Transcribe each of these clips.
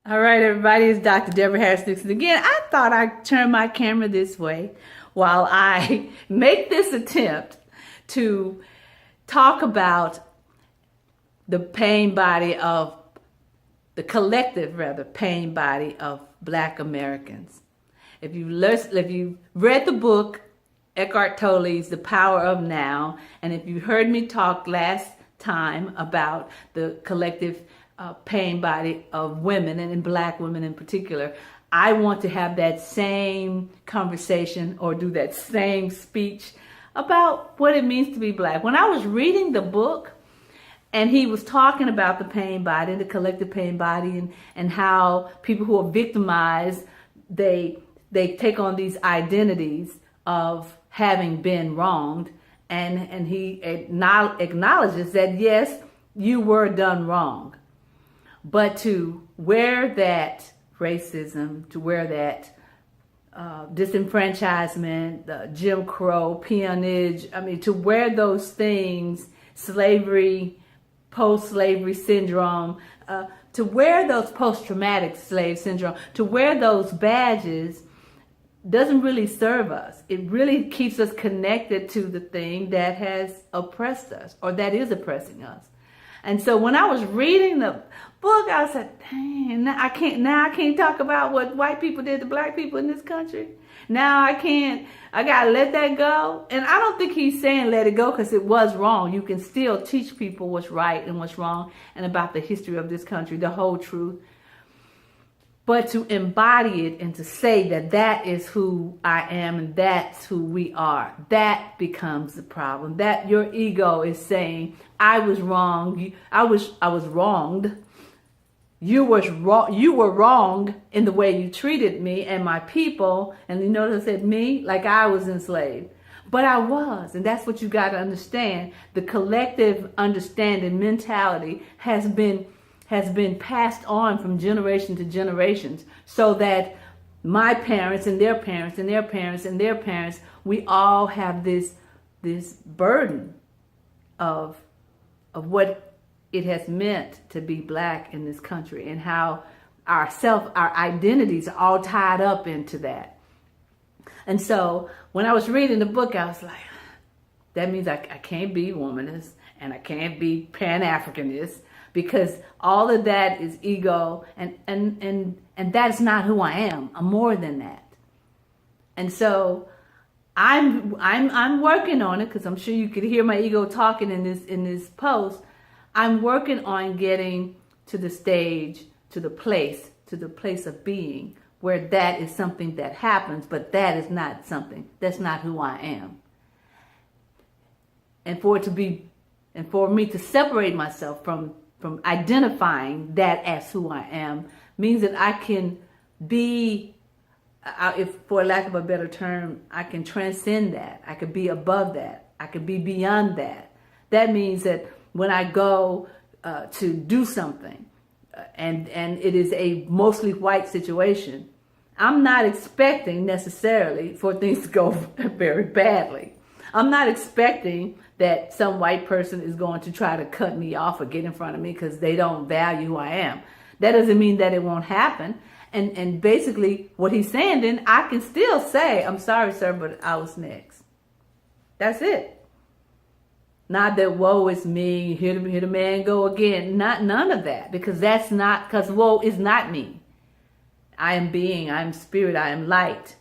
All right, everybody, it's Dr. Deborah Harris Nixon again. I thought I'd turn my camera this way while I make this attempt to talk about the pain body of, the collective, rather, pain body of Black Americans. If you read the book, Eckhart Tolle's The Power of Now, and if you heard me talk last time about the collective pain body of women, and in Black women in particular, I want to have that same conversation or do that same speech about what it means to be Black. When I was reading the book and he was talking about the pain body, the collective pain body, and how people who are victimized, they take on these identities of having been wronged, and he acknowledges that yes, you were done wrong. But to wear that racism, to wear that disenfranchisement, Jim Crow, peonage, to wear those things, slavery, post-slavery syndrome, to wear those post-traumatic slave syndrome, to wear those badges doesn't really serve us. It really keeps us connected to the thing that has oppressed us or that is oppressing us. And so when I was reading the book, I said, dang, now I can't talk about what white people did to Black people in this country. Now I gotta let that go. And I don't think he's saying let it go because it was wrong. You can still teach people what's right and what's wrong and about the history of this country, the whole truth. But to embody it and to say that that is who I am and that's who we are, that becomes the problem. That your ego is saying, I was wrong, I was wronged. You were wrong in the way you treated me and my people. And you notice I said me, like I was enslaved. But I was, and that's what you got to understand. The collective understanding mentality has been passed on from generation to generations, so that my parents and their parents and their parents and their parents, we all have this burden of what it has meant to be Black in this country, and how our identities are all tied up into that. And so when I was reading the book, I was like, that means I can't be womanist and I can't be Pan-Africanist, because all of that is ego, and that's not who I am. I'm more than that. And so I'm working on it, because I'm sure you could hear my ego talking in this post. I'm working on getting to the stage, to the place of being where that is something that happens, but that is not something, that's not who I am. And for me to separate myself from identifying that as who I am means that I can be, if for lack of a better term, I can transcend that. I could be above that. I could be beyond that. That means that when I go to do something, and it is a mostly white situation, I'm not expecting necessarily for things to go very badly. I'm not expecting that some white person is going to try to cut me off or get in front of me because they don't value who I am. That doesn't mean that it won't happen. And basically what he's saying, then I can still say, I'm sorry, sir, but I was next. That's it. Not that woe is me, here the man go again. None of that, because woe is not me. I am being, I am spirit, I am light.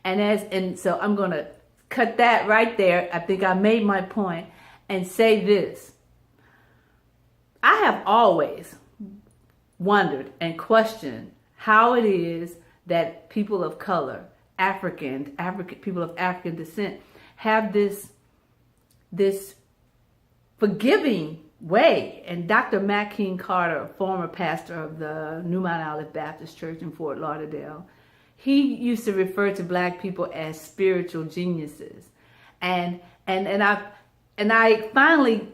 And so I'm going to cut that right there. I think I made my point, and say this. I have always wondered and questioned how it is that people of color, African people of African descent, have this forgiving way. And Dr. Mack King Carter, former pastor of the New Mount Olive Baptist Church in Fort Lauderdale, he used to refer to Black people as spiritual geniuses. And I finally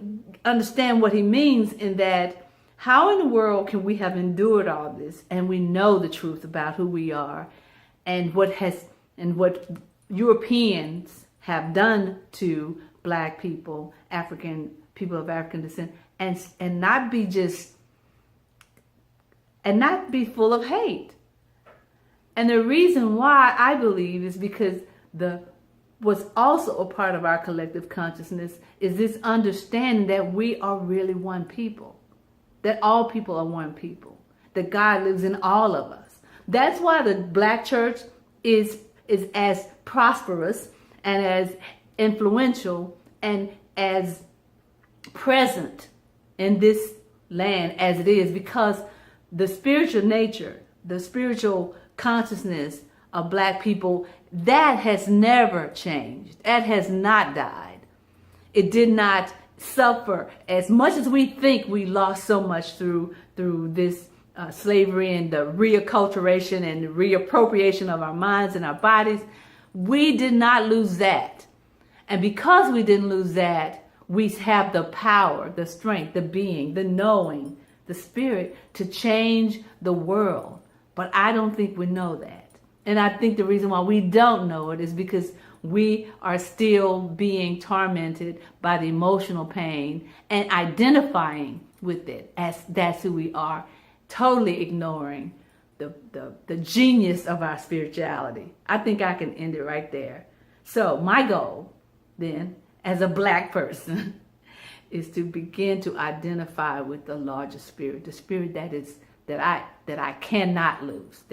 understand what he means, in that how in the world can we have endured all this and we know the truth about who we are and what Europeans have done to Black people, people of African descent, and not be just and not be full of hate. And the reason why I believe is because what's also a part of our collective consciousness is this understanding that we are really one people, that all people are one people, that God lives in all of us. That's why the Black church is as prosperous and as influential and as present in this land as it is, because the spiritual nature, the spiritual consciousness of Black people, that has never changed. That has not died. It did not suffer as much as we think we lost so much through this slavery and the reacculturation and the reappropriation of our minds and our bodies. We did not lose that. And because we didn't lose that, we have the power, the strength, the being, the knowing, the spirit to change the world. But I don't think we know that. And I think the reason why we don't know it is because we are still being tormented by the emotional pain and identifying with it as that's who we are, totally ignoring the genius of our spirituality. I think I can end it right there. So my goal then, as a Black person, is to begin to identify with the larger spirit, the spirit that I cannot lose,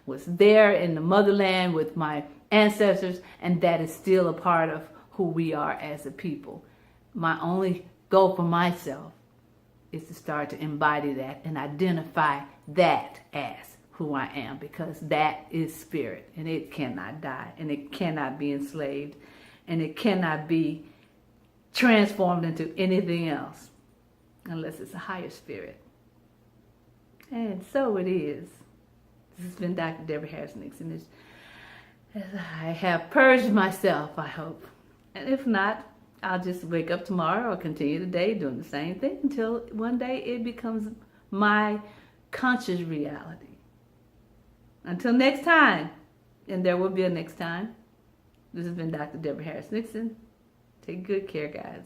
was there in the motherland with my ancestors, and that is still a part of who we are as a people. My only goal for myself is to start to embody that and identify that as who I am, because that is spirit, and it cannot die, and it cannot be enslaved, and it cannot be transformed into anything else unless it's a higher spirit. And so it is. This has been Dr. Deborah Harris Nixon. As I have purged myself, I hope. And if not, I'll just wake up tomorrow or continue the day doing the same thing until one day it becomes my conscious reality. Until next time, and there will be a next time, this has been Dr. Deborah Harris Nixon. Take good care, guys.